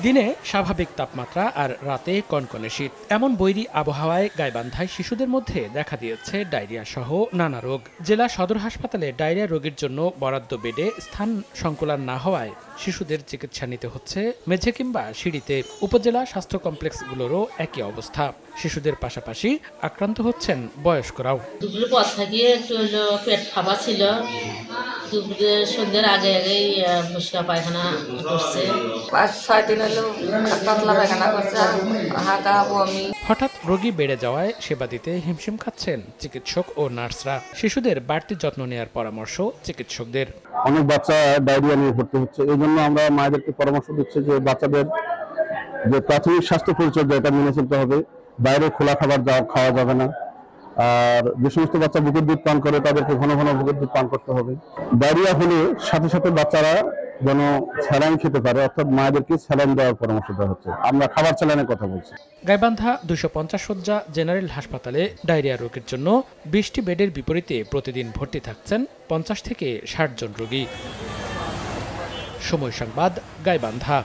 দিনে স্বাভাবিক তাপমাত্রা আর রাতে কনকনে শীত। এমন বৈরী আবহাওয়ায় গাইবান্ধায় শিশুদের মধ্যে দেখা দিয়েছে ডায়রিয়া সহ নানা রোগ। জেলা সদর হাসপাতালে ডায়রিয়া রোগীর জন্য বরাদ্দ বেডে স্থান সংকুলান না হওয়ায় শিশুদের চিকিৎসা নিতে হচ্ছে মেঝে কিংবা সিঁড়িতে। উপজেলা স্বাস্থ্য কমপ্লেক্সগুলোরও একই অবস্থা। শিশুদের পাশাপাশি আক্রান্ত হচ্ছেন বয়স্করাও। দুপুরের পর থেকে একটু হলো পেট ফাঁপা ছিল, দুপুরে সন্ধ্যের আগে আগেই ফুসকা পায়খানা করছে। 5-6 দিন হলো পাতলা পায়খানা করছে, হাঁকা বমি। হঠাৎ রোগী বেড়ে যাওয়ায় সেবা দিতে হিমশিম খাচ্ছেন চিকিৎসক ও নার্সরা। শিশুদের বাড়তি যত্ন নেওয়ার পরামর্শ চিকিৎসকদের। অনেক বাচ্চা ডায়রিয়া নিয়ে ভর্তি হচ্ছে, এই জন্য আমরা মায়েদেরকে পরামর্শ দিচ্ছি যে বাচ্চাদের যে প্রাথমিক স্বাস্থ্য পরিচর্যা এটা মেনে চলতে হবে। বাইরে খোলা খাবার খাওয়া যাবে না। আর যে সমস্ত বাচ্চা বুকের দুধ পান করে তাদেরকে ঘন ঘন বুকের দুধ পান করতে হবে। ডায়রিয়া হলে সাথে সাথে বাচ্চারা যেন স্যালাইন খেতে পারে, অর্থাৎ মায়েদেরকে স্যালাইন দেওয়ার পরামর্শ দেওয়া হচ্ছে। আমরা খাবার স্যালাইনের কথা বলছি। গাইবান্ধা 250 শয্যা জেনারেল হাসপাতালে ডায়রিয়া রোগীর জন্য 20টি বেডের বিপরীতে প্রতিদিন ভর্তি থাকছেন 50 থেকে 60 জন রোগী। সময় সংবাদ, গাইবান্ধা।